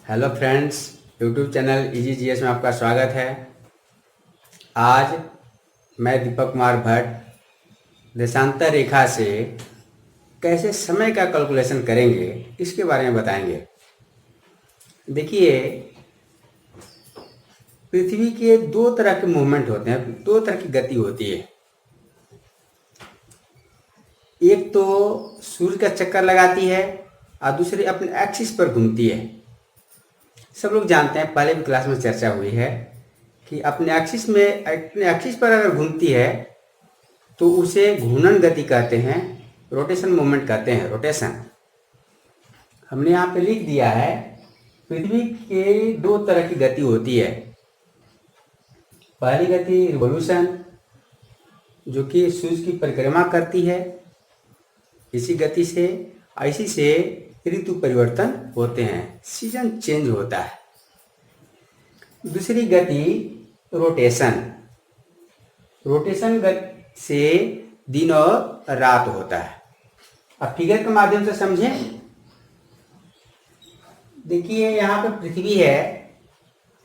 Hello friends, YouTube channel easy GS में आपका स्वागत है। आज मैं दीपक कुमार भट्ट देशांतर रेखा से कैसे समय का कैलकुलेशन करेंगे इसके बारे में बताएंगे। देखिए, पृथ्वी के दो तरह के मूवमेंट होते हैं, दो तरह की गति होती है। एक तो सूर्य का चक्कर लगाती है और दूसरी अपने एक्सिस पर घूमती है। सब लोग जानते हैं, पहले भी क्लास में चर्चा हुई है कि अपने एक्सिस पर अगर घूमती है तो उसे घूर्णन गति कहते हैं, रोटेशन मूवमेंट कहते हैं, रोटेशन। हमने यहाँ पे लिख दिया है, पृथ्वी के दो तरह की गति होती है। पहली गति रिवोल्यूशन, जो कि सूर्य की परिक्रमा करती है। इसी गति से ऋतु परिवर्तन होते हैं, सीजन चेंज होता है। दूसरी गति रोटेशन, रोटेशन गति से दिन और रात होता है। अब फिगर के माध्यम से समझें। देखिए, यहाँ पे पृथ्वी है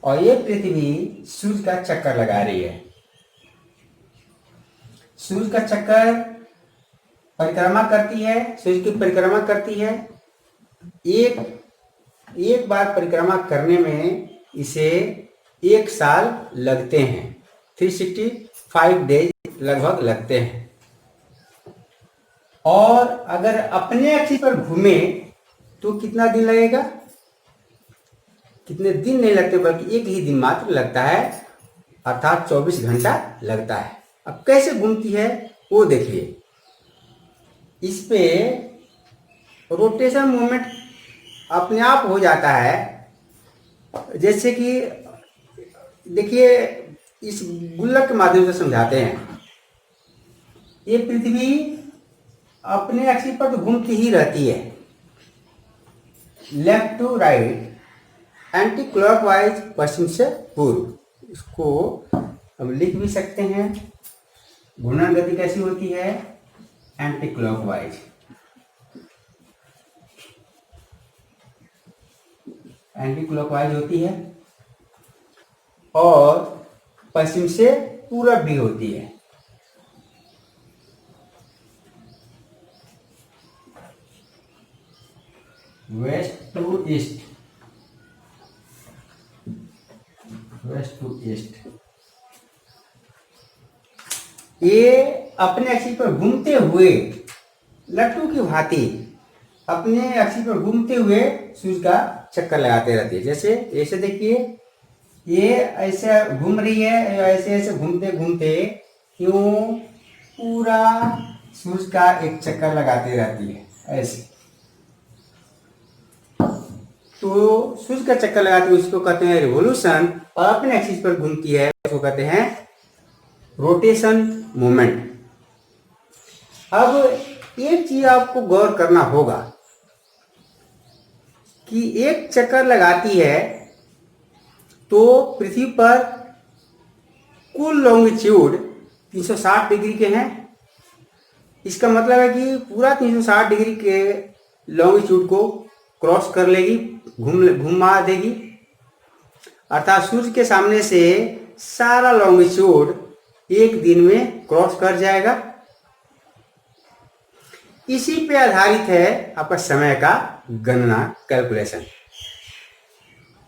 और ये पृथ्वी सूर्य का चक्कर लगा रही है। सूर्य का चक्कर परिक्रमा करती है, सूर्य की परिक्रमा करती है। एक बार परिक्रमा करने में इसे 1 साल लगते हैं, 365 डेज लगभग लगते हैं। और अगर अपने एक्सिस पर घूमे तो कितना दिन लगेगा? कितने दिन नहीं लगते, बल्कि एक ही दिन मात्र लगता है, अर्थात 24 घंटा लगता है। अब कैसे घूमती है वो देखिए। इस पे रोटेशन मूवमेंट अपने आप हो जाता है। जैसे कि देखिए, इस गुल्लक के माध्यम से समझाते हैं। ये पृथ्वी अपने एक्सिस पर तो घूमती ही रहती है, left to right, anti clockwise, पश्चिम से पूर्व। इसको हम लिख भी सकते हैं। घूर्णन गति कैसी होती है? Anti clockwise. एंटी क्लॉकवाइज होती है और पश्चिम से पूरब भी होती है। West to east, west to east. ये अपने एक्सिस पर घूमते हुए लट्टू की भांति अपने एक्सिस पर घूमते हुए सूर्य का चक्कर लगाते रहती है। जैसे देखिए, ये ऐसे घूम रही है, ऐसे ऐसे घूमते घूमते क्यों पूरा सूर्य का एक चक्कर लगाती रहती है ऐसे। तो सूर्य का चक्कर लगाती है, उसको कहते हैं रिवोल्यूशन। और अपने एक्सिस पर घूमती है, उसको कहते हैं रोटेशन मूवमेंट। अब एक चीज आपको गौर करना होगा कि एक चक्कर लगाती है तो पृथ्वी पर कुल लॉन्गिट्यूड 360 डिग्री के हैं। इसका मतलब है कि पूरा 360 डिग्री के लॉन्गिट्यूड को क्रॉस कर लेगी, घुमा देगी। अर्थात सूर्य के सामने से सारा लॉन्गिट्यूड एक दिन में क्रॉस कर जाएगा। इसी पे आधारित है आपका समय का गणना, कैलकुलेशन।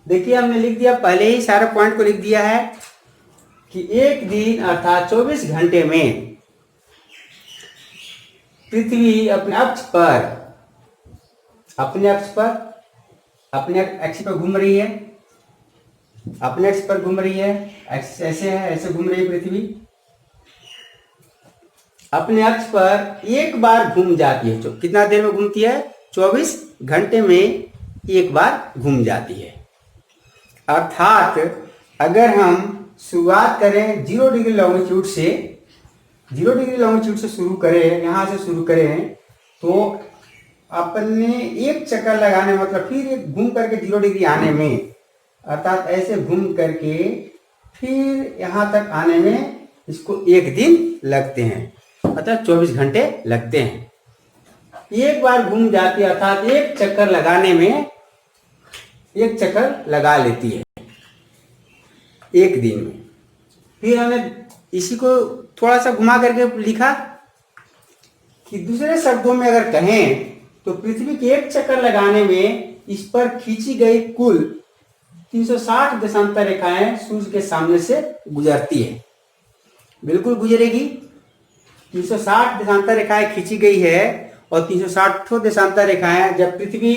देखिए, हमने लिख दिया, पहले ही सारे पॉइंट को लिख दिया है कि एक दिन अर्थात 24 घंटे में पृथ्वी अपने एक्सिस पर घूम रही है। अपने एक्सिस पर घूम रही है, ऐसे है, ऐसे घूम रही है पृथ्वी। अपने अक्ष पर एक बार घूम जाती है। कितना देर में घूमती है? 24 घंटे में एक बार घूम जाती है। अर्थात अगर हम शुरुआत करें 0 डिग्री लॉन्गिट्यूड से, 0 डिग्री लॉन्गिट्यूड से शुरू करें, यहाँ से शुरू करें, तो अपने एक चक्कर लगाने मतलब फिर घूम करके 0 डिग्री आने में, अर्थात ऐसे घूम करके फिर यहाँ तक आने में इसको एक दिन लगते हैं, अर्थात 24 घंटे लगते हैं। एक बार घूम जाती है, अर्थात एक चक्कर लगाने में एक चक्कर लगा लेती है एक दिन में। फिर हमने इसी को थोड़ा सा घुमा करके लिखा कि दूसरे शब्दों में अगर कहें तो पृथ्वी के एक चक्कर लगाने में इस पर खींची गई कुल 360 देशांतर रेखाएं सूर्य के सामने से गुजरती है। बिल्कुल गुजरेगी। 360 देशांतर रेखाएं खींची गई है और 360 देशांतर रेखाएं जब पृथ्वी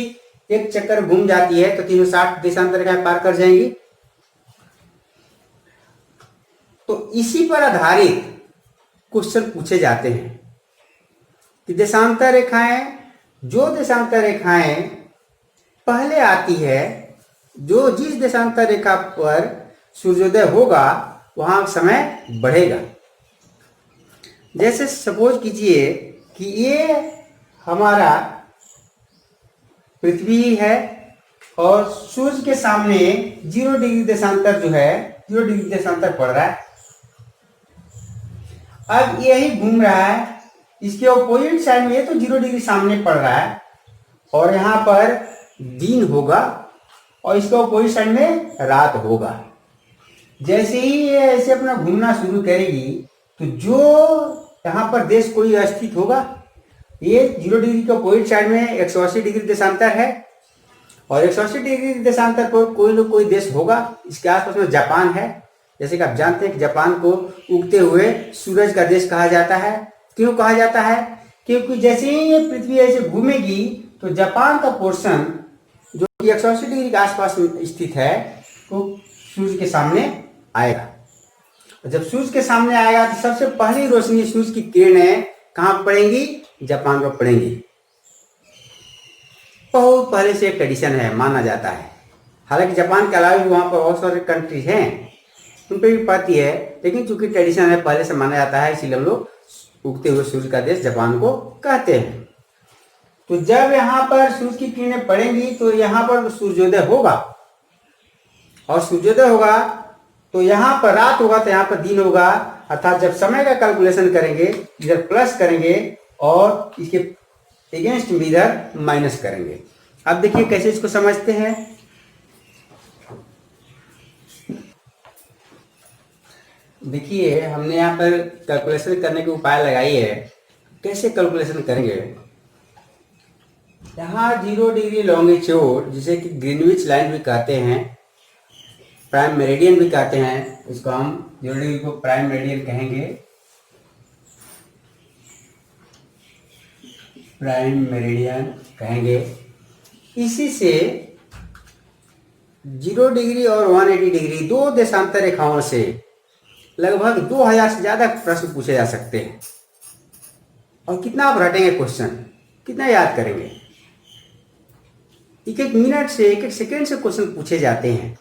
एक चक्कर घूम जाती है तो 360 देशांतर रेखाएं पार कर जाएंगी। तो इसी पर आधारित क्वेश्चन पूछे जाते हैं कि देशांतर रेखाएं, जो देशांतर रेखाएं पहले आती है, जो जिस देशांतर रेखा पर सूर्योदय होगा वहां समय बढ़ेगा। जैसे सपोज कीजिए कि ये हमारा पृथ्वी है और सूर्य के सामने 0 डिग्री देशांतर जो है 0 डिग्री देशांतर पड़ रहा है। अब यही घूम रहा है, इसके ऑपोजिट साइड में ये तो 0 डिग्री सामने पड़ रहा है और यहाँ पर दिन होगा और इसके ऑपोजिट साइड में रात होगा। जैसे ही ये ऐसे अपना घूमना शुरू करेगी तो जो यहाँ पर देश कोई स्थित होगा, ये 0 डिग्री के ऑपोजिट साइड में 180 डिग्री देशांतर है और 180 डिग्री देशांतर पर कोई न कोई देश होगा। इसके आसपास में जापान है। जैसे कि आप जानते हैं कि जापान को उगते हुए सूरज का देश कहा जाता है। क्यों कहा जाता है? क्योंकि जैसे ही ये पृथ्वी ऐसे घूमेगी तो जापान का पोर्शन जो कि 180 डिग्री के आसपास स्थित है तो सूर्य के सामने आएगा। और जब सूर्य के सामने आएगा तो सबसे पहली रोशनी सूर्य की किरणें कहाँ पड़ेंगी? जापान पर पड़ेंगी। बहुत पहले से एक ट्रेडिशन है, माना जाता है। हालांकि जापान के अलावा भी वहाँ पर बहुत सारे कंट्रीज हैं, उन पर भी पड़ती है, लेकिन चूंकि ट्रेडिशन है, पहले से माना जाता है, इसीलिए हम लोग उगते हुए सूर्य का देश जापान को कहते हैं। तो जब यहाँ पर सूर्य की किरणें पड़ेंगी तो यहाँ पर सूर्योदय होगा और सूर्योदय होगा तो यहाँ पर रात होगा तो यहाँ पर दिन होगा। अर्थात जब समय का कैलकुलेशन करेंगे इधर प्लस करेंगे और इसके अगेंस्ट में इधर माइनस करेंगे। अब देखिए कैसे इसको समझते हैं। देखिए हमने यहाँ पर कैलकुलेशन करने के उपाय लगाई है। कैसे कैलकुलेशन करेंगे? यहाँ 0 डिग्री लॉन्गिट्यूड, जिसे कि ग्रीनविच लाइन भी कहते हैं, प्राइम मेरिडियन भी कहते हैं, इसको हम 0 डिग्री को प्राइम मेरिडियन कहेंगे। प्राइम मेरिडियन कहेंगे। इसी से 0 डिग्री और 180 डिग्री दो देशांतर रेखाओं से लगभग 2000 से ज्यादा प्रश्न पूछे जा सकते हैं। और कितना आप रटेंगे क्वेश्चन, कितना याद करेंगे? एक एक मिनट से, एक एक सेकेंड से क्वेश्चन पूछे जाते हैं।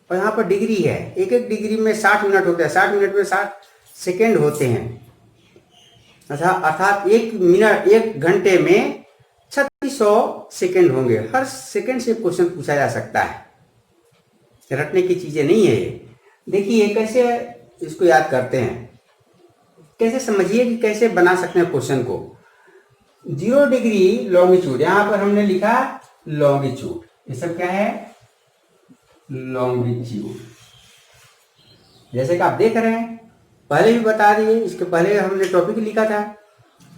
और यहाँ पर डिग्री है, एक एक डिग्री में 60 मिनट होते हैं, 60 मिनट में 60 सेकेंड होते हैं। अर्थात एक मिनट, एक घंटे में 3600 सेकेंड होंगे। हर सेकेंड से क्वेश्चन पूछा जा सकता है। रटने की चीजें नहीं है ये। देखिए कैसे इसको याद करते हैं, कैसे समझिए कि कैसे बना सकते हैं क्वेश्चन को। 0 डिग्री लॉन्गिट्यूड, यहाँ पर हमने लिखा लॉन्गिट्यूड, ये सब क्या है? लॉन्गिट्यूड। जैसे कि आप देख रहे हैं, पहले भी बता दिए, इसके पहले हमने टॉपिक लिखा था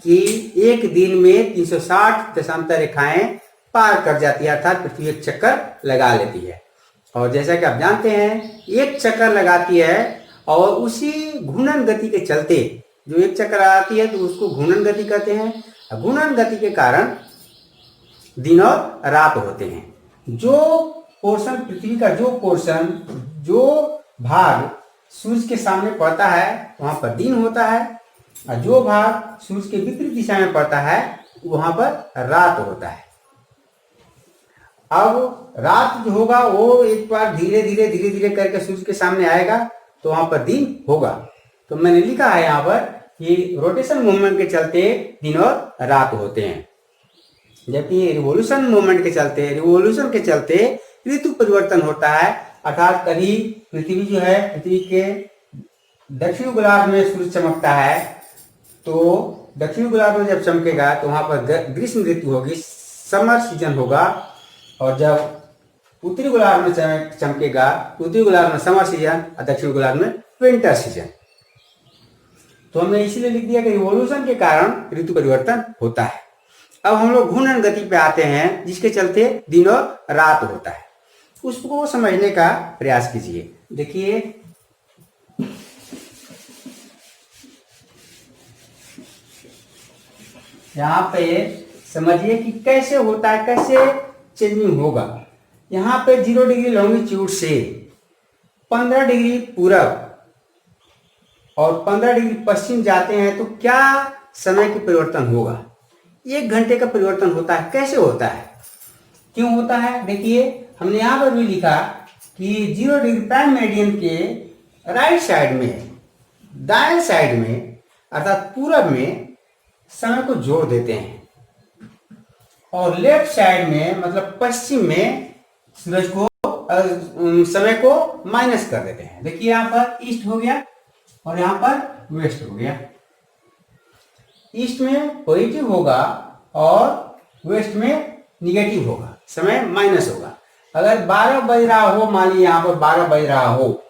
कि एक दिन में 360 देशांतर रेखाएं पार कर जाती है, अर्थात पृथ्वी एक चक्कर लगा लेती है। और जैसा कि आप जानते हैं, एक चक्कर लगाती है और उसी घूर्णन गति के चलते, जो एक चक्कर लगाती है तो उसको घूर्णन गति कहते हैं। घूर्णन गति के कारण दिन और रात होते हैं। जो पोर्शन पृथ्वी का, जो पोर्शन, जो भाग सूर्य के सामने पड़ता है वहां पर दिन होता है और जो भाग सूर्य के विपरीत दिशा में पड़ता है वहां पर रात होता है। अब रात जो होगा वो एक बार धीरे धीरे करके सूर्य के सामने आएगा तो वहां पर दिन होगा। तो मैंने लिखा है यहाँ पर कि रोटेशन मूवमेंट के चलते दिन और रात होते हैं, जबकि रिवोल्यूशन मूवमेंट के चलते, रिवोल्यूशन के चलते ऋतु परिवर्तन होता है। अर्थात कभी पृथ्वी जो है, पृथ्वी के दक्षिण गोलार्ध में सूर्य चमकता है तो दक्षिण गोलार्ध में जब चमकेगा तो वहां पर ग्रीष्म ऋतु होगी, समर सीजन होगा। और जब उत्तरी गोलार्ध में चमकेगा, उत्तरी गोलार्ध में समर सीजन और दक्षिण गोलार्ध में विंटर सीजन। तो हमने इसीलिए लिख दिया कि रिवॉल्यूशन के कारण ऋतु परिवर्तन होता है। अब हम लोग घूर्णन गति पे आते हैं, जिसके चलते दिन और रात होता है। उसको समझने का प्रयास कीजिए। देखिए, यहाँ पे समझिए कि कैसे होता है, कैसे चेंजिंग होगा। यहाँ पे 0 डिग्री लॉन्गिट्यूड से 15 डिग्री पूरब और 15 डिग्री पश्चिम जाते हैं तो क्या समय के परिवर्तन होगा? 1 घंटे का परिवर्तन होता है। कैसे होता है, क्यों होता है? देखिए, हमने यहाँ पर भी लिखा कि 0 डिग्री प्राइम मेरिडियन के राइट साइड में, दाएं साइड में अर्थात पूरब में समय को जोड़ देते हैं और लेफ्ट साइड में मतलब पश्चिम में सूरज को समय को माइनस कर देते हैं। देखिए, यहाँ पर ईस्ट हो गया और यहाँ पर वेस्ट हो गया। ईस्ट में पॉजिटिव होगा और वेस्ट में निगेटिव होगा, समय माइनस होगा। अगर 12 बज रहा हो, मान लीजिए यहाँ पर 12 बज रहा हो,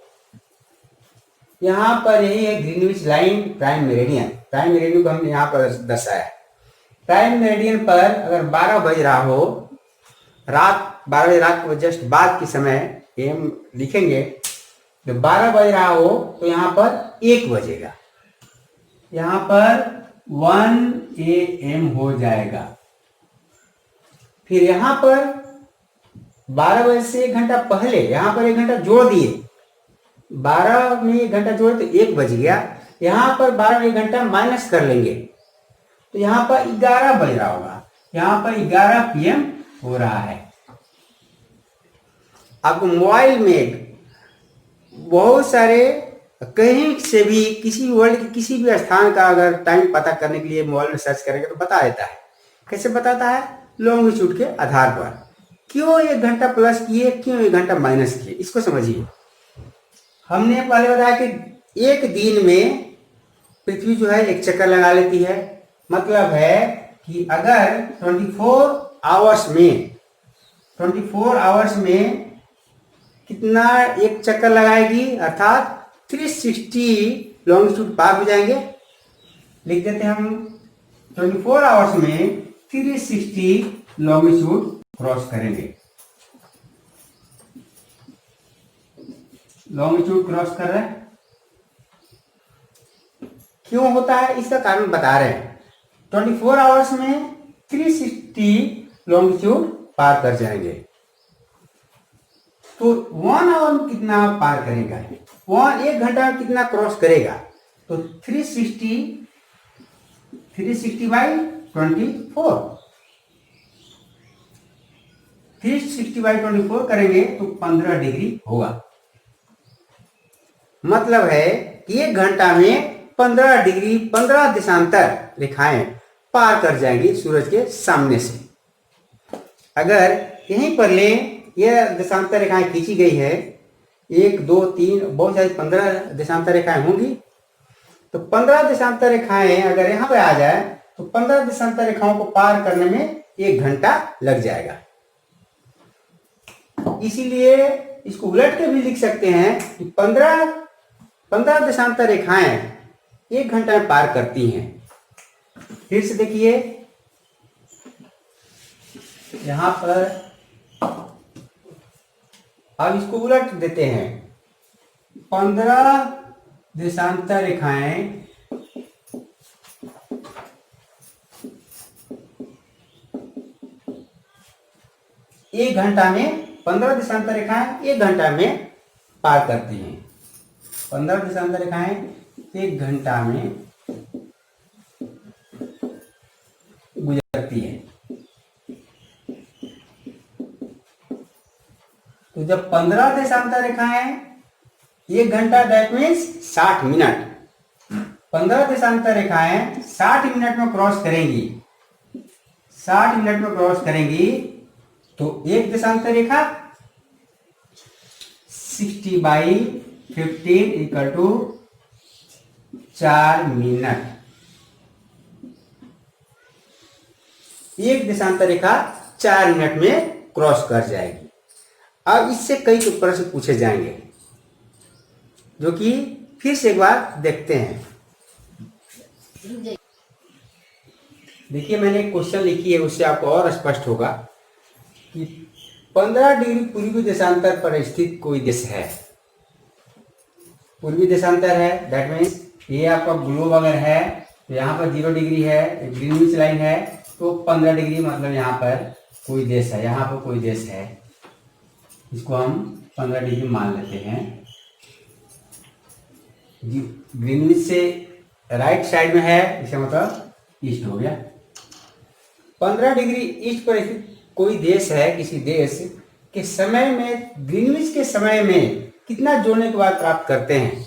यहाँ पर यही है Greenwich line, prime meridian. Prime meridian को हमने यहाँ पर दर्शाया। प्राइम मेरिडियन पर अगर 12 बज रहा हो, रात 12 बजे, रात को जस्ट बाद के समय हम लिखेंगे, तो 12 बज रहा हो तो यहाँ पर 1 बजेगा, यहाँ पर 1 AM हो जाएगा। फिर यहाँ पर 12 बजे से 1 घंटा पहले यहाँ पर 1 घंटा जोड़ दिए, 12 में 1 घंटा जोड़े तो 1 बज गया। यहाँ पर 12 में 1 घंटा माइनस कर लेंगे तो यहाँ पर 11 बज रहा होगा, यहाँ पर 11 PM हो रहा है। आपको मोबाइल में बहुत सारे, कहीं से भी, किसी भी वर्ल्ड के किसी भी स्थान का अगर टाइम पता करने के लिए मोबाइल में सर्च करेंगे तो बता देता है। कैसे बताता है? लॉन्गिट्यूड के आधार पर। क्यों 1 घंटा प्लस किए, क्यों 1 घंटा माइनस किए, इसको समझिए। हमने पहले बताया कि एक दिन में पृथ्वी जो है 1 चक्कर लगा लेती है। मतलब है कि अगर 24 आवर्स में कितना 1 चक्कर लगाएगी, अर्थात 360 लॉन्गिट्यूड पार हो जाएंगे। लिख देते हैं हम, 24 आवर्स में 360 लॉन्गिट्यूड क्रॉस करेंगे। लॉन्गिट्यूड क्रॉस कर रहे हैं। क्यों होता है, इसका कारण बता रहे हैं। 24 आवर्स में 360 लॉन्गिट्यूड पार कर जाएंगे। तो 1 आवर में कितना पार करेगा, 1 घंटा में कितना क्रॉस करेगा? तो 360 बाई 24, 360 बाई 24 करेंगे तो 15 डिग्री होगा। मतलब है कि 1 घंटा में 15 डिग्री, 15 देशांतर रेखाएं पार कर जाएंगी सूरज के सामने से। अगर यहीं पर ले, यह देशांतर रेखाएं खींची गई है, 1 2 3 बहुत सारी 15 देशांतर रेखाएं होंगी। तो 15 देशांतर रेखाएं अगर यहाँ पे आ जाए तो 15 देशांतर रेखाओं को पार करने में 1 घंटा लग जाएगा। इसीलिए इसको उलट के भी लिख सकते हैं कि 15 देशांतर रेखाएं 1 घंटा में पार करती हैं। फिर से देखिए, यहां पर अब इसको उलट देते हैं। 15 देशांतर रेखाएं 1 घंटा में, 15 देशांतर रेखाएं 1 घंटा में पार करती हैं। 15 देशांतर रेखाएं 1 घंटा में गुजरती है। तो जब 15 देशांतर रेखाएं 1 घंटा, दैट मीन्स 60 मिनट, 15 देशांतर रेखाएं 60 मिनट में क्रॉस करेंगी, 60 मिनट में क्रॉस करेंगी तो 1 देशांतर रेखा 60 बाई 15 इक्वल टू 4 मिनट। 1 देशांतर रेखा 4 मिनट में क्रॉस कर जाएगी। अब इससे कई प्रश्न पूछे जाएंगे, जो कि फिर से एक बार देखते हैं। देखिए, मैंने एक क्वेश्चन लिखी है, उससे आपको और स्पष्ट होगा कि 15 डिग्री पूर्वी देशांतर पर स्थित कोई देश है। पूर्वी देशांतर है, दैट मीन्स ये आपका ग्लोब अगर है तो यहाँ पर 0 डिग्री है, ग्रीनविच लाइन है, तो 15 डिग्री मतलब यहाँ पर कोई देश है, यहाँ पर कोई देश है, इसको हम 15 डिग्री मान लेते हैं। ग्रीनविच से राइट साइड में है, इसका मतलब ईस्ट हो गया। 15 डिग्री ईस्ट पर स्थित कोई देश है, किसी देश के समय में, ग्रीनविच के समय में कितना जोड़ने के बाद प्राप्त करते हैं,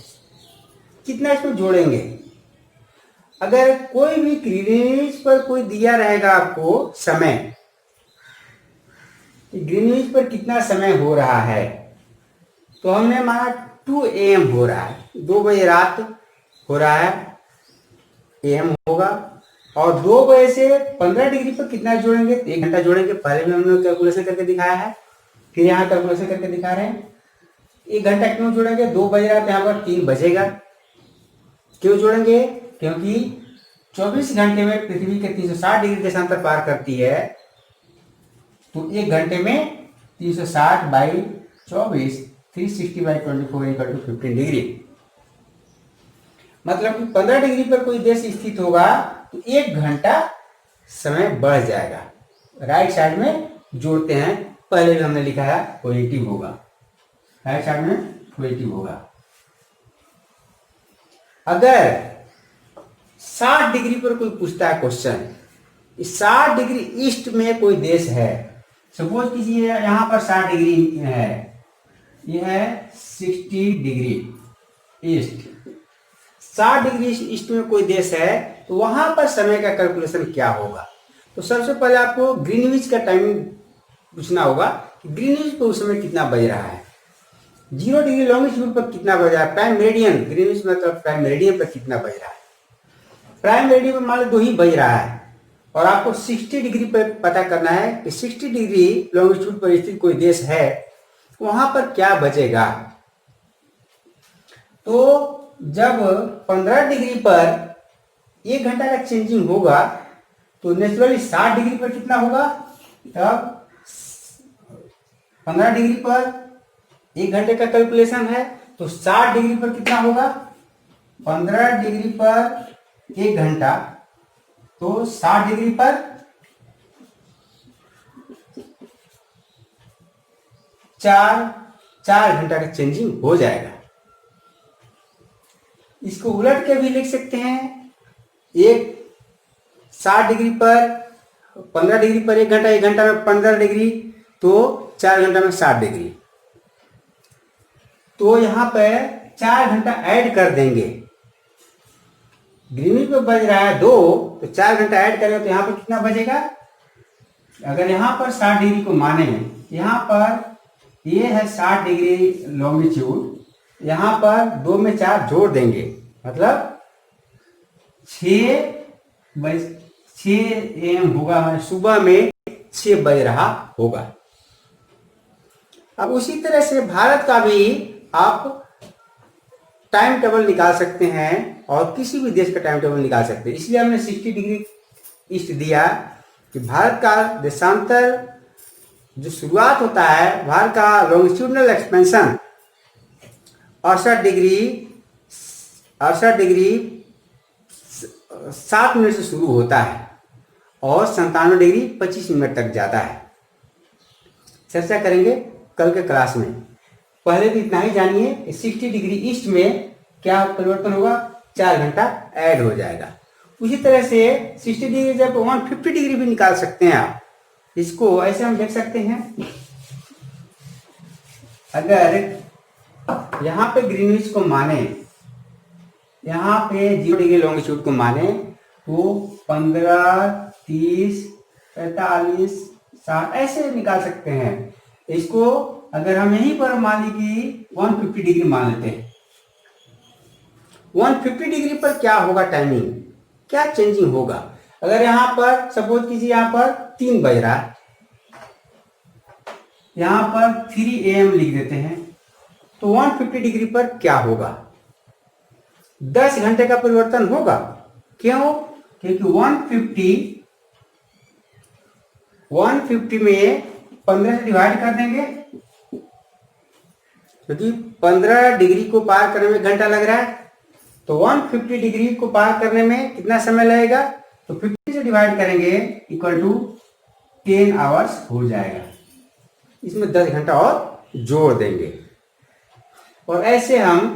कितना इसमें जोड़ेंगे। अगर कोई भी ग्रीनविच पर कोई दिया रहेगा आपको समय, ग्रीनविच पर कितना समय हो रहा है, तो हमने माना 2 AM हो रहा है, 2 बजे रात हो रहा है, AM होगा। और 2 बजे से 15 डिग्री पर कितना जोड़ेंगे, 1 घंटा जोड़ेंगे। पहले भी हमने कैलकुलेशन करके दिखाया है, फिर यहाँ कैलकुलेशन करके दिखा रहे हैं। 1 घंटा क्यों जोड़ेंगे, 2 बज रहा है, यहाँ पर 3 बजेगा। क्यों जोड़ेंगे, क्योंकि 24 घंटे में पृथ्वी के 360 डिग्री देशांतर पार करती है, तो 1 घंटे में 360 by 24, 360 by 24 equal to 15 degree. मतलब कि 15 डिग्री पर कोई देश स्थित होगा तो 1 घंटा समय बढ़ जाएगा। राइट साइड में जोड़ते हैं, पहले भी हमने लिखा है पॉजिटिव होगा, राइट साइड में पॉजिटिव होगा। अगर 60 डिग्री पर कोई पूछता है क्वेश्चन, 60 डिग्री ईस्ट में कोई देश है, सपोज कीजिए यहां पर 60 डिग्री है, यह है 60 डिग्री ईस्ट, 60 डिग्री ईस्ट में कोई देश है, तो वहां पर समय का कैलकुलेशन क्या होगा। तो सबसे पहले आपको ग्रीनविच का टाइमिंग पूछना होगा कि ग्रीनविच पर उस समय कितना बज रहा है, 0 डिग्री लॉन्गिट्यूड पर कितना बज रहा है, प्राइम मेरिडियन, ग्रीनविच मतलब प्राइम मेरिडियन पर कितना बज रहा है। प्राइम मेरिडियन पर मान लो 2 ही बज रहा है, और आपको 60 डिग्री पर पता करना है कि 60 डिग्री लॉन्गिट्यूड पर स्थित कोई देश है, वहां पर क्या बजेगा। तो जब 15 डिग्री पर 1 घंटा का चेंजिंग होगा, तो नेचुरली 60 डिग्री पर कितना होगा, तब 15 डिग्री पर 1 घंटे का कैलकुलेशन है, तो 60 डिग्री पर कितना होगा, 15 डिग्री पर 1 घंटा, तो 60 डिग्री पर 4 घंटा का चेंजिंग हो जाएगा। इसको उलट के भी लिख सकते हैं, 60 डिग्री पर 15 डिग्री पर 1 घंटा, 1 घंटा में 15 डिग्री, तो 4 घंटा में 60 डिग्री, तो यहां पर 4 घंटा ऐड कर देंगे। ग्रीनविच पे बज रहा है 2, तो 4 घंटा ऐड करें तो यहां पर कितना बजेगा। अगर यहां पर 60 डिग्री को माने, यहां पर ये है 60 डिग्री लॉन्गिट्यूड, यहां पर 2 में 4 जोड़ देंगे, मतलब 6 AM होगा, हमारे सुबह में 6 बज रहा होगा। अब उसी तरह से भारत का भी आप टाइम टेबल निकाल सकते हैं, और किसी भी देश का टाइम टेबल निकाल सकते हैं। इसलिए हमने 60 डिग्री ईस्ट दिया कि भारत का देशांतर जो शुरुआत होता है, भारत का लॉन्गिट्यूडनल एक्सपेंशन 68 डिग्री 7 मिनट से शुरू होता है, और 97 डिग्री 25 मिनट तक जाता है। चर्चा करेंगे कल के क्लास में। पहले तो इतना ही जानिए कि 60 डिग्री ईस्ट में क्या परिवर्तन होगा, 4 घंटा ऐड हो जाएगा। उसी तरह से 60 डिग्री जब 150 डिग्री भी निकाल सकते हैं आप। इसको ऐसे हम देख सकते हैं, अगर यहाँ पे ग्रीनविच को माने, यहाँ पे 0 डिग्री लॉन्गिट्यूड को माने, तो 15, 30, 45, 60 ऐसे निकाल सकते हैं। इसको अगर हम यहीं पर मान ली कि 150 डिग्री मान लेते हैं, 150 डिग्री पर क्या होगा, टाइमिंग क्या चेंजिंग होगा। अगर यहाँ पर सपोज कीजिए यहाँ पर 3 बज रहा है, यहाँ पर 3 AM लिख देते हैं, तो 150 डिग्री पर क्या होगा? 10 घंटे का परिवर्तन होगा। क्यों? क्योंकि 150 में 15 से डिवाइड कर देंगे, क्योंकि 15 डिग्री को पार करने में घंटा लग रहा है, तो 150 डिग्री को पार करने में कितना समय लगेगा? तो 50 से डिवाइड करेंगे इक्वल टू 10 आवर्स हो जाएगा। इसमें 10 घंटा और जोड़ देंगे। और ऐसे हम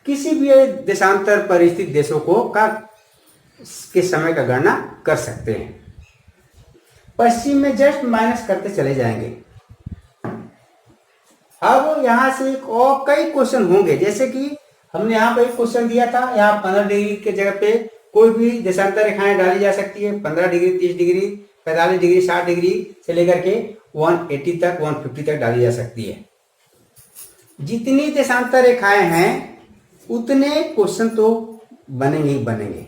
किसी भी देशांतर पर स्थित देशों को के समय का गणना कर सकते हैं। पश्चिम में जस्ट माइनस करते चले जाएंगे। अब यहां से एक और कई क्वेश्चन होंगे, जैसे कि हमने यहाँ पर एक क्वेश्चन दिया था, यहाँ 15 डिग्री के जगह पे कोई भी देशांतर रेखाएं डाली जा सकती है। 15 डिग्री, 30 डिग्री, 45 डिग्री, 60 डिग्री से लेकर के 180 तक, 150 तक डाली जा सकती है। जितनी देशांतर रेखाएं हैं उतने क्वेश्चन तो बनेंगे ही बनेंगे।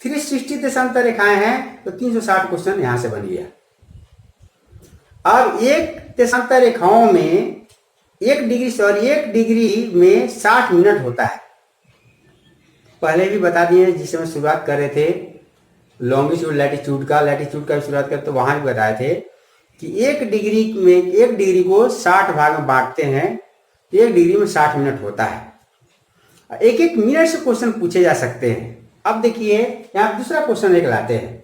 360 देशांतर रेखाएं हैं तो 360 क्वेश्चन यहां से बन गया। अब एक देशांतर रेखाओं में एक डिग्री में 60 मिनट होता है। पहले भी बता दिए जिस समय शुरुआत कर रहे थे लॉन्गिट्यूड लैटिट्यूड का भी शुरुआत करते तो वहां भी बताए थे कि एक डिग्री को 60 भाग में बांटते हैं, एक डिग्री में 60 मिनट होता है। एक एक मिनट से क्वेश्चन पूछे जा सकते हैं। अब देखिए यहां दूसरा क्वेश्चन एक लाते हैं।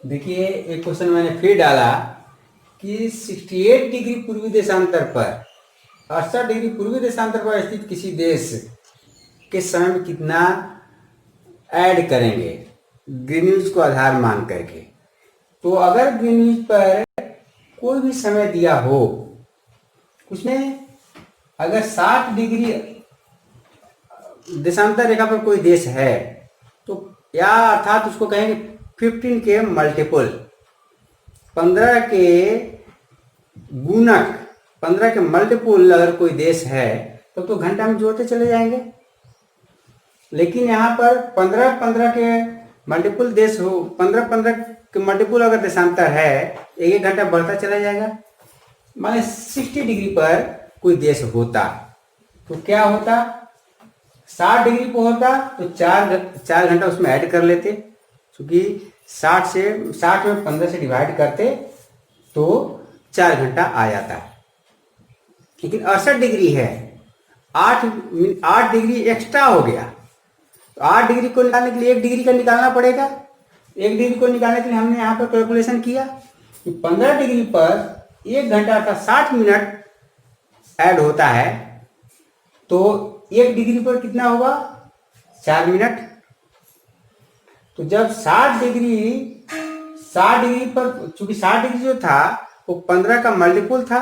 देखिए एक क्वेश्चन मैंने फिर डाला कि 68 डिग्री पूर्वी देशांतर पर, 68 डिग्री पूर्वी देशांतर पर स्थित किसी देश के समय में कितना ऐड करेंगे ग्रीनविच को आधार मान करके। तो अगर ग्रीनविच पर कोई भी समय दिया हो, उसमें अगर 60 डिग्री देशांतर रेखा पर कोई देश है तो या अर्थात उसको कहेंगे 15 के मल्टीपल, 15 के गुणक, 15 के मल्टीपल अगर कोई देश है तो घंटा में जोड़ते चले जाएंगे। लेकिन यहाँ पर 15 के मल्टीपल देश हो, 15 के मल्टीपल अगर देशांतर है, एक घंटा बढ़ता चला जाएगा। माने 60 डिग्री पर कोई देश होता तो क्या होता? 60 डिग्री पर होता तो 4 घंटा उसमें ऐड कर लेते, क्योंकि 60 में 15 से डिवाइड करते तो 4 घंटा आ जाता। लेकिन 68 डिग्री है, 8 डिग्री एक्स्ट्रा हो गया, तो 8 डिग्री को निकालने के लिए 1 डिग्री का निकालना पड़ेगा। 1 डिग्री को निकालने के लिए हमने यहाँ पर कैलकुलेशन किया कि 15 डिग्री पर 1 घंटा अर्थात 60 मिनट ऐड होता है, तो 1 डिग्री पर कितना होगा? 4 मिनट। तो जब 60 डिग्री पर, चूंकि 60 डिग्री जो था वो 15 का मल्टीपल था,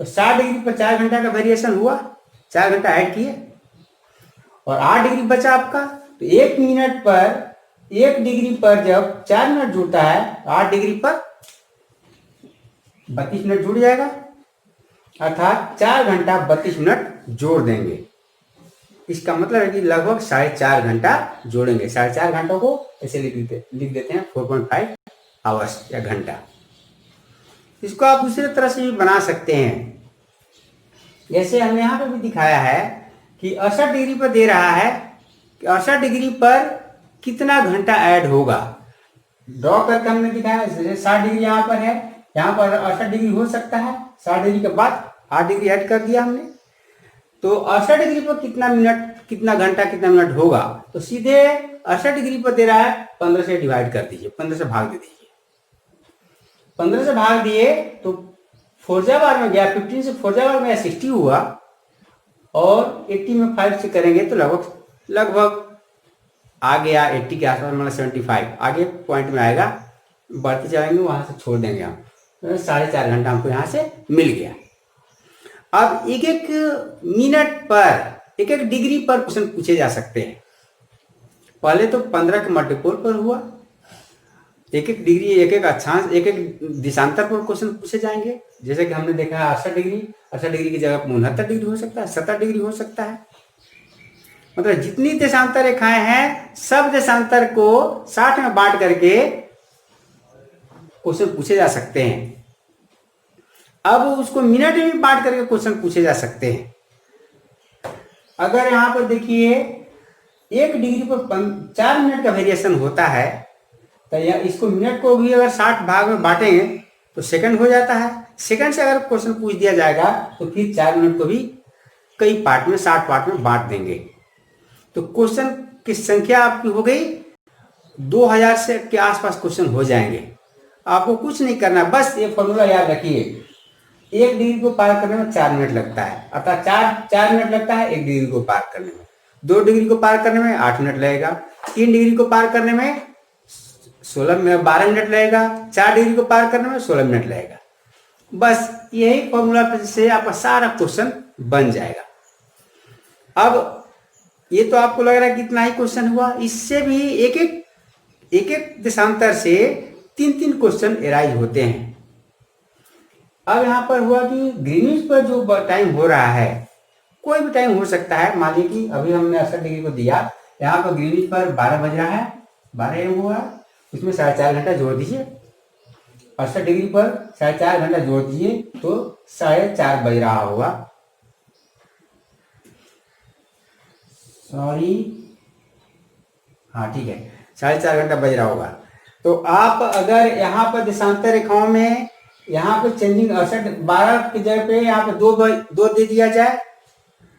तो 60 डिग्री पर 4 घंटा का वेरिएशन हुआ, 4 घंटा ऐड किए और 8 डिग्री बचा आपका। तो 1 मिनट पर, 1 डिग्री पर जब 4 मिनट जुड़ता है, 8 डिग्री पर 32 मिनट जुड़ जाएगा, अर्थात 4 घंटा 32 मिनट जोड़ देंगे। इसका मतलब है कि लगभग 4.5 घंटा जोड़ेंगे। 4.5 घंटों को ऐसे लिख देते हैं 4.5 आवर्स या घंटा। इसको आप दूसरे तरह से भी बना सकते हैं, जैसे हमने यहाँ पर भी दिखाया है कि 68 डिग्री पर दे रहा है कि 68 डिग्री पर कितना घंटा ऐड होगा। ड्रॉ करके हमने दिखाया, जैसे 60 डिग्री यहाँ पर है, यहाँ पर 68 डिग्री हो सकता है, 60 डिग्री के बाद 8 डिग्री ऐड कर दिया हमने, तो 68 डिग्री पर कितना मिनट, कितना घंटा, कितना मिनट होगा। तो सीधे 68 डिग्री पर दे रहा है, 15 से डिवाइड कर दीजिए, 15 से भाग दे दीजिए। 15 से भाग दिए तो फोर्जा बार में गया, 15 से फोर्जा बार में 60 हुआ, और 80 में 5 से करेंगे तो लगभग आ गया 80 के आसपास, मतलब 75 आगे पॉइंट में आएगा। बढ़ते जाएंगे, वहां से छोड़ देंगे हम, 4.5 घंटा हमको यहाँ से मिल गया। अब एक एक मिनट पर, एक एक डिग्री पर क्वेश्चन पूछे जा सकते हैं। पहले तो 15 के मल्टीपल पर हुआ, एक एक डिग्री, एक एक अक्षांश, एक एक दिशांतर पर क्वेश्चन पूछे जाएंगे। जैसे कि हमने देखा है 68 डिग्री की जगह 69 डिग्री हो सकता है, 70 डिग्री हो सकता है। मतलब जितनी देशांतर रेखाएं हैं सब देशांतर को 60 में बांट करके क्वेश्चन पूछे जा सकते हैं। अब उसको मिनट में भी बांट करके क्वेश्चन पूछे जा सकते हैं। अगर यहाँ पर देखिए 1 डिग्री पर 4 मिनट का वेरिएशन होता है, तो इसको मिनट को भी अगर 60 भाग में बांटेंगे तो सेकंड हो जाता है। सेकंड से अगर क्वेश्चन पूछ दिया जाएगा तो फिर 4 मिनट को भी कई पार्ट में 60 पार्ट में बांट देंगे। तो क्वेश्चन की संख्या आपकी हो गई 2000 से के आसपास क्वेश्चन हो जाएंगे। आपको कुछ नहीं करना, बस ये फॉर्मूला याद रखिए। 1 डिग्री को पार करने में 4 मिनट लगता है, अर्थात 4 मिनट लगता है 1 डिग्री को पार करने में। 2 डिग्री को पार करने में 8 मिनट लगेगा। 3 डिग्री को पार करने में 12 मिनट लगेगा। 4 डिग्री को पार करने में 16 मिनट लगेगा। बस यही फॉर्मूला से आपका सारा क्वेश्चन बन जाएगा। अब ये तो आपको लग रहा है कितना ही क्वेश्चन हुआ, इससे भी एक एक देशांतर से 3 क्वेश्चन एराइज होते हैं। अब यहाँ पर हुआ कि ग्रीनिच पर जो टाइम हो रहा है, कोई भी टाइम हो सकता है। मान लीजिए कि अभी हमने 68 डिग्री को दिया, यहाँ पर ग्रीनिच पर 12 बज रहा है, 12 AM हुआ, उसमें 4.5 घंटा जोड़ दीजिए। 68 डिग्री पर 4.5 घंटा जोड़ दीजिए तो 4:30 बज रहा होगा। सॉरी, हाँ ठीक है, 4.5 घंटा बज रहा होगा। तो आप अगर यहाँ पर देशांतर रेखाओं में यहाँ पे चेंजिंग 12 की जगह पे यहाँ पे 2 दे दिया जाए,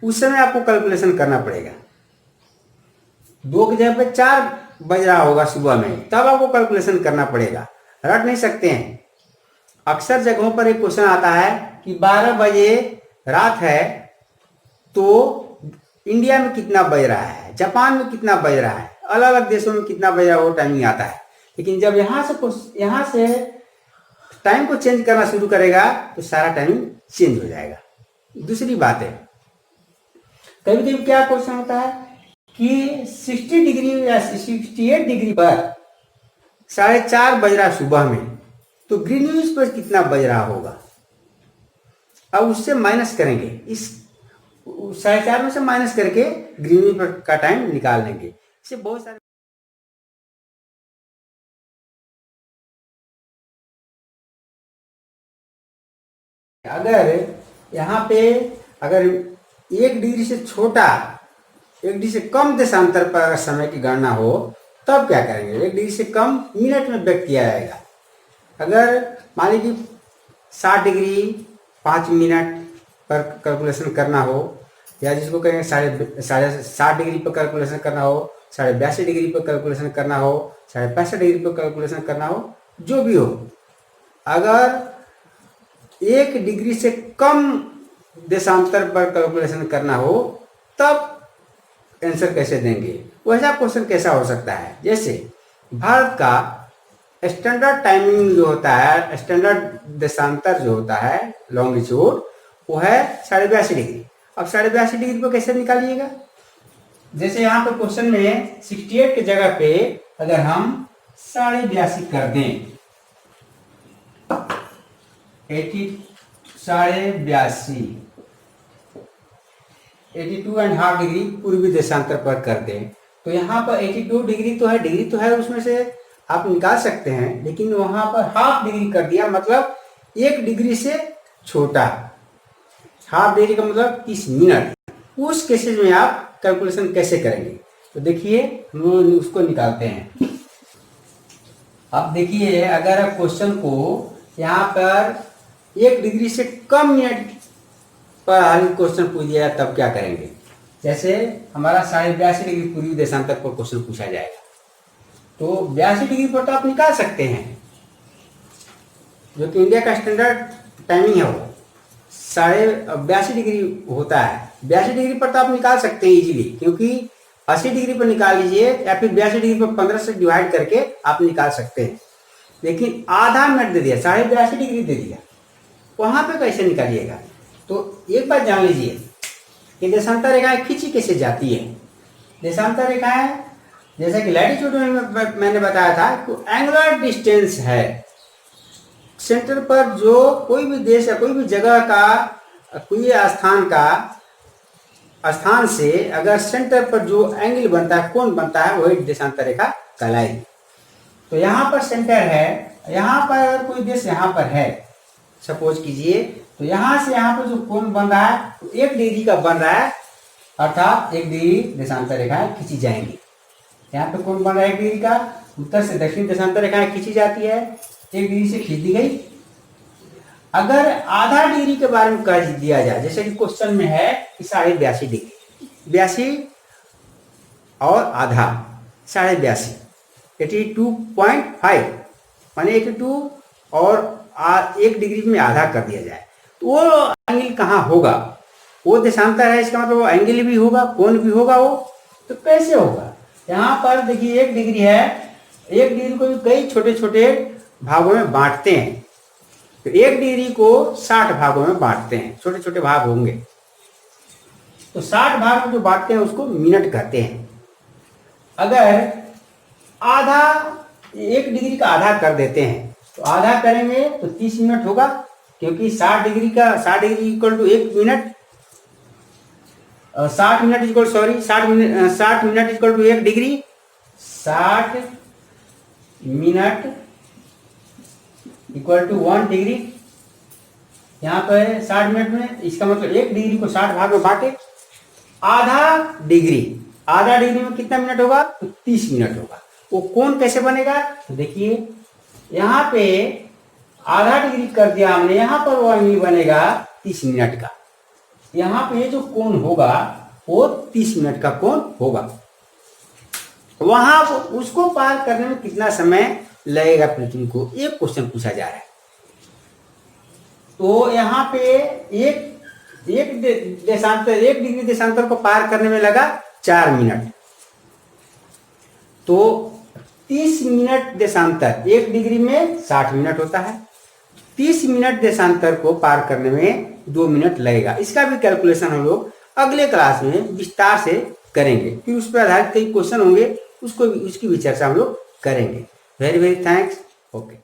उस समय आपको कैलकुलेशन करना पड़ेगा। 2 की जगह पे 4 बज रहा होगा सुबह में, तब आपको कैलकुलेशन करना पड़ेगा, रट नहीं सकते हैं। अक्सर जगहों पर एक क्वेश्चन आता है कि 12 बजे रात है तो इंडिया में कितना बज रहा है, जापान में कितना बज रहा है, अलग अलग देशों में कितना बज रहा है, वो टाइमिंग आता है। लेकिन जब यहाँ से टाइम को चेंज करना शुरू करेगा तो सारा टाइमिंग चेंज हो जाएगा। दूसरी बात है, कभी कभी क्या क्वेश्चन होता है कि 60 डिग्री या 68 डिग्री पर 4:30 बज रहा सुबह में, तो ग्रीनिच पर कितना बज रहा होगा। अब उससे माइनस करेंगे, इस 4:30 में से माइनस करके ग्रीनिच पर का टाइम निकाल लेंगे। इससे बहुत सारे अगर यहाँ पे अगर 1 डिग्री से छोटा, 1 डिग्री से कम देशांतर पर अगर समय की गणना हो तब क्या करेंगे। 1 डिग्री से कम मिनट में व्यक्त किया जाएगा। अगर मान लीजिए 60 डिग्री 5 मिनट पर कैलकुलेशन करना हो, या जिसको कहेंगे 60 डिग्री पर कैलकुलेशन करना हो, 82.5 डिग्री पर कैलकुलेशन करना हो, 65 डिग्री पर कैलकुलेशन करना हो, जो भी हो, अगर 1 डिग्री से कम देशांतर पर कैलकुलेशन करना हो तब आंसर कैसे देंगे। वैसा क्वेश्चन कैसा हो सकता है, जैसे भारत का स्टैंडर्ड टाइमिंग जो होता है, स्टैंडर्ड देशांतर जो होता है लॉन्गिट्यूड, वो है 82.5 डिग्री। अब 82.5 डिग्री को कैसे निकालिएगा। जैसे यहाँ पर क्वेश्चन में 68 की जगह पे अगर हम 82.5 कर दें, 82.5 डिग्री पूर्वी देशांतर पर कर दें, तो यहाँ पर 82 डिग्री तो है, उसमें से आप निकाल सकते हैं, लेकिन वहां पर हाफ डिग्री कर दिया, मतलब 1 डिग्री से छोटा। हाफ डिग्री का मतलब 30 मिनट। उस केसेस में आप कैलकुलेशन कैसे करेंगे, तो देखिए हम लोग उसको निकालते हैं। अब देखिए अगर क्वेश्चन को यहाँ पर 1 डिग्री से कम मिनट पर हल क्वेश्चन पूछ दिया तब क्या करेंगे। जैसे हमारा 82.5 डिग्री पूर्वी देशांतर पर क्वेश्चन पूछा जाएगा, तो 82 डिग्री पर तो आप निकाल सकते हैं, जो कि इंडिया का स्टैंडर्ड टाइमिंग है, वो 82.5 डिग्री होता है। 82 डिग्री पर तो आप निकाल सकते हैं इजीली, क्योंकि 80 डिग्री पर निकाल लीजिए या फिर 82 डिग्री पर 15 से डिवाइड करके आप निकाल सकते हैं। लेकिन आधा मिनट दे दिया, 82.5 डिग्री दे दिया, वहां पे कैसे निकालिएगा। तो एक बात जान लीजिए कि देशांतर रेखाएं खींची कैसे जाती है। देशांतर रेखाएं जैसा कि लैटिट्यूड में मैंने बताया था कि एंगुलर डिस्टेंस है, सेंटर पर जो कोई भी देश या कोई भी जगह का, कोई स्थान का स्थान से अगर सेंटर पर जो एंगल बनता है, कोण बनता है, वही देशांतर रेखा कहलाएगी। तो यहाँ पर सेंटर है, यहाँ पर अगर कोई देश यहाँ पर है सपोज कीजिए, तो यहाँ से यहाँ पर जो कोण बन रहा है तो 1 डिग्री का बन रहा है, अर्थात 1 डिग्री देशांतर रेखाएं खींची जाएंगी। यहाँ पे कोण बन रहा है 1 डिग्री का, उत्तर से दक्षिण देशांतर रेखाएं खींची जाती है, 1 डिग्री से खींच दी गई। अगर आधा डिग्री के बारे में कह दिया जाए, जैसे कि क्वेश्चन में है कि 82.5 डिग्री, 82 और आधा 82.5 82.5 माने 82 और 1 डिग्री में आधा कर दिया जाए तो वो एंगल कहाँ होगा? वो देशांतर है, इसका मतलब वो एंगल भी होगा, कोण भी होगा। वो तो कैसे होगा? यहाँ पर देखिए 1 डिग्री है, 1 डिग्री को कई छोटे छोटे भागों में बांटते हैं। तो 1 डिग्री को 60 भागों में बांटते हैं, छोटे छोटे भाग होंगे। तो 60 भाग में जो बांटते हैं उसको मिनट कहते हैं। अगर आधा 1 डिग्री का आधा कर देते हैं तो आधा करेंगे तो 30 मिनट होगा, क्योंकि 60 degree equal to 1 minute, 60 minute equal 60 minute equal to 1 degree, 60 minute equal to 1 degree. यहाँ पर 60 मिनट में, इसका मतलब 1 डिग्री को 60 भाग में बांटे, आधा डिग्री में कितना मिनट होगा? तो 30 मिनट होगा। वो कोण कैसे बनेगा? तो देखिए यहाँ पे आधा डिग्री कर दिया हमने, यहाँ पर वो एंगल बनेगा 30 मिनट का। यहाँ पे जो कोण होगा वो 30 मिनट का कोण होगा। वहां उसको पार करने में कितना समय लगेगा पृथ्वी को, एक क्वेश्चन पूछा जा रहा है। तो यहाँ पे एक डिग्री देशांतर को पार करने में लगा 4 मिनट। तो 30 मिनट देशांतर, 1 डिग्री में 60 मिनट होता है, 30 मिनट देशांतर को पार करने में 2 मिनट लगेगा। इसका भी कैलकुलेशन हम लोग अगले क्लास में विस्तार से करेंगे, फिर उस पर आधारित कई क्वेश्चन होंगे, उसकी भी चर्चा हम लोग करेंगे। Very very thanks. ओके।